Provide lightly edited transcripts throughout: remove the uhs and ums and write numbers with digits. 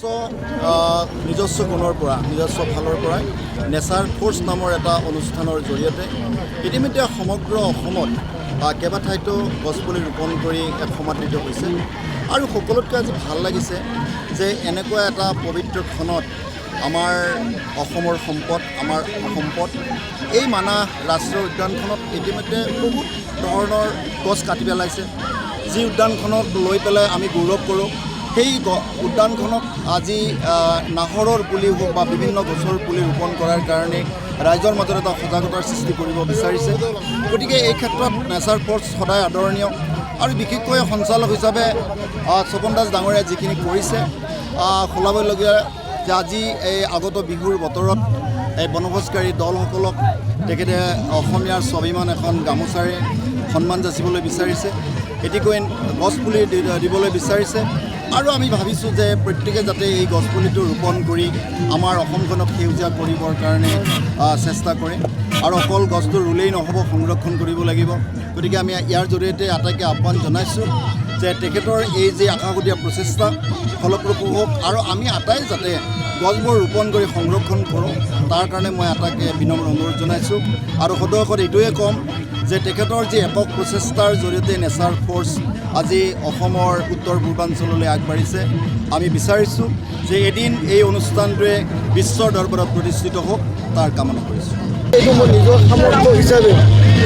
নিজস্ব গুণৰ পৰা নিজস্ব ফালৰ পৰা নেচাৰ ফ'ৰ্চ নামৰ এটা অনুষ্ঠানৰ জৰিয়তে ইতিমধ্যে সমগ্ৰ অসমত কেইবাঠাইতো গছপুলি ৰোপণ কৰি এক সমাদৃত হৈছে আৰু সকলোতকৈ আজি ভাল লাগিছে যে এনেকুৱা এটা পবিত্ৰ ক্ষণত আমাৰ অসমৰ সম্পদ এই মানাহ ৰাষ্ট্ৰীয় উদ্যানখনত ইতিমধ্যে বহুত ধৰণৰ গছ কাটি পেলাইছে যি উদ্যানখনক লৈ পেলাই আমি গৌৰৱ কৰোঁ সেই উদ্যানখনক আজি নাহৰৰ পুলি হওক বা বিভিন্ন গছৰ পুলি ৰোপণ কৰাৰ কাৰণে ৰাইজৰ মাজত এটা সজাগতাৰ সৃষ্টি কৰিব বিচাৰিছে গতিকে এই ক্ষেত্ৰত নেচাৰ ফ'ৰ্চ সদায় আদৰণীয় আৰু বিশেষকৈ সঞ্চালক হিচাপে স্বপন দাস ডাঙৰীয়াই যিখিনি কৰিছে সলাবলগীয়া যে আজি এই আগত বিহুৰ বতৰত এই বনভোজকাৰী দলসকলক তেখেতে অসমীয়াৰ স্বাভিমান এখন গামোচাৰে সন্মান যাচিবলৈ বিচাৰিছে এটিকৈ গছপুলি দিবলৈ বিচাৰিছে আৰু আমি ভাবিছোঁ যে প্ৰত্যেকে যাতে এই গছপুলিটো ৰোপণ কৰি আমাৰ অসমখনক সেউজীয়া কৰিবৰ কাৰণে চেষ্টা কৰে আৰু অকল গছটো ৰুলেই নহ'ব সংৰক্ষণ কৰিব লাগিব গতিকে আমি ইয়াৰ জৰিয়তে আটাইকে আহ্বান জনাইছোঁ যে তেখেতৰ এই যে আশাগতীয়া প্ৰচেষ্টা ফলপ্ৰসূ হওক আৰু আমি আটাই যাতে গছবোৰ ৰোপণ কৰি সংৰক্ষণ কৰোঁ তাৰ কাৰণে মই আটাইকে বিনম্ৰ অনুৰোধ জনাইছোঁ আৰু সদৌ এইটোৱে ক'ম যে তেখেতৰ যি একক প্ৰচেষ্টাৰ জৰিয়তে নেচাৰ ফ'ৰ্চ আজি অসমৰ উত্তৰ পূৰ্বাঞ্চললৈ আগবাঢ়িছে আমি বিচাৰিছোঁ যে এদিন এই অনুষ্ঠানটোৱে বিশ্বৰ দৰবাৰত প্ৰতিষ্ঠিত হওক তাৰ কামনা কৰিছোঁ এইটো মই নিজৰ সামৰ্থ্য হিচাপে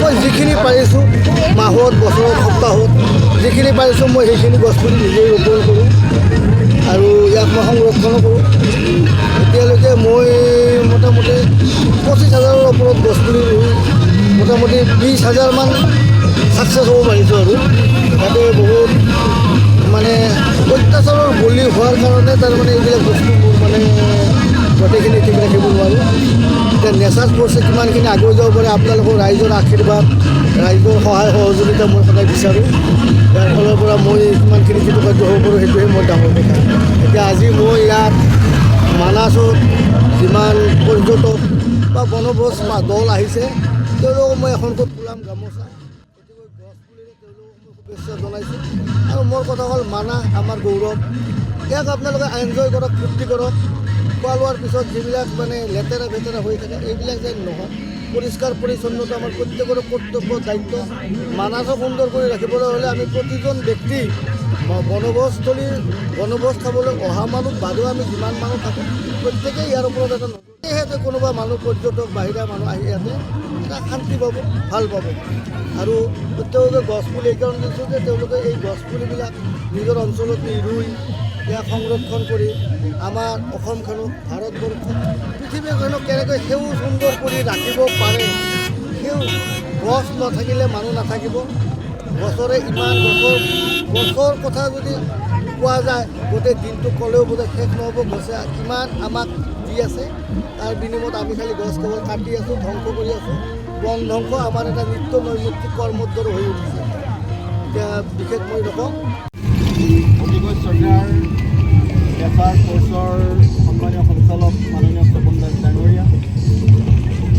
মই যিখিনি পাৰিছোঁ মাহত বছৰত সপ্তাহত যিখিনি পাৰিছোঁ মই সেইখিনি গছপুলি নিজেই ৰোপণ কৰোঁ আৰু ইয়াক মই সংৰক্ষণো কৰোঁ এতিয়ালৈকে মই মোটামুটি 25,000ৰ ওপৰত গছপুলি ৰুই মোটামুটি 20,000মান ছাকচেছ হ'ব পাৰিছোঁ আৰু তাতে বহুত মানে অত্যাচাৰৰ বলি হোৱাৰ কাৰণে তাৰমানে এইবিলাক বস্তু মোৰ মানে গোটেইখিনি ঠিক ৰাখিব নোৱাৰোঁ এতিয়া নেচাৰ ফ'ৰ্চে কিমানখিনি আগুৱাই যাব পাৰে আপোনালোকৰ ৰাইজৰ আশীৰ্বাদ ৰাইজৰ সহায় সহযোগিতা মই সদায় বিচাৰোঁ ইয়াৰ ফালৰ পৰা মই কিমানখিনি কৃতকাৰ্য হ'ব পাৰোঁ সেইটোৱে মই ডাঙৰ কথা এতিয়া আজি মই ইয়াত মানাছত যিমান পৰ্যটক বা বনভোজ দল আহিছে তেওঁলোকক মই এখনকৈ ফুলাম গামোচা গছ পুলিৰে তেওঁলোকক মই শুভেচ্ছা জনাইছোঁ আৰু মোৰ কথা হ'ল মানাহ আমাৰ গৌৰৱ ইয়াক আপোনালোকে এনজয় কৰক ফূৰ্তি কৰক খোৱা লোৱাৰ পিছত যিবিলাক মানে লেতেৰা ভেতেৰা হৈ থাকে এইবিলাক যেন নহয় পৰিষ্কাৰ পৰিচ্ছন্নতা আমাৰ প্ৰত্যেকৰে কৰ্তব্য দায়িত্ব মানাহক সুন্দৰ কৰি ৰাখিবলৈ হ'লে আমি প্ৰতিজন ব্যক্তি বনভোজ খাবলৈ অহা মানুহ বাদেও আমি যিমান মানুহ থাকোঁ প্ৰত্যেকেই ইয়াৰ ওপৰত এটা সেয়েহে কোনোবা মানুহ পৰ্যটক বাহিৰা মানুহ আহি ইয়াতে এটা শান্তি পাব ভাল পাব আৰু তেওঁলোকে গছপুলি এইকাৰণে দিছোঁ যে তেওঁলোকে এই গছপুলিবিলাক নিজৰ অঞ্চলত ৰুই ইয়াক সংৰক্ষণ কৰি আমাৰ অসমখনক ভাৰতবৰ্ষ পৃথিৱীখনক কেনেকৈ সেউজ সুন্দৰ কৰি ৰাখিব পাৰে গছ নাথাকিলে মানুহ নাথাকিব গছৰে ইমান গছৰ কথা যদি কোৱা যায় গোটেই দিনটো ক'লেও বোধহয় শেষ নহ'ব গছে কিমান আমাক দি আছে তাৰ বিনিময়ত আমি খালি গছ কেৱল কাটি আছোঁ ধ্বংস কৰি আছোঁ বন ধ্বংস আমাৰ এটা নিত্য নৈমিত্তিক কৰ্মৰ দৰে হৈ উঠিছে এতিয়া বিশেষ মই নকওঁ অতিকৈ শ্ৰদ্ধাৰ নেচাৰ ফ'ৰ্চৰ সন্মানীয় সঞ্চালক মাননীয় স্বপন দাস ডাঙৰীয়া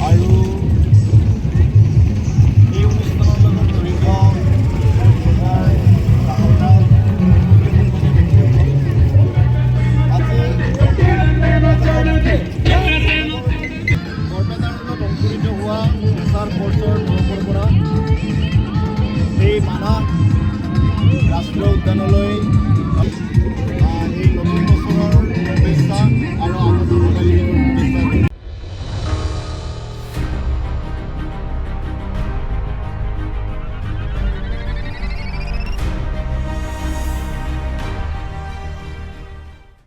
আৰু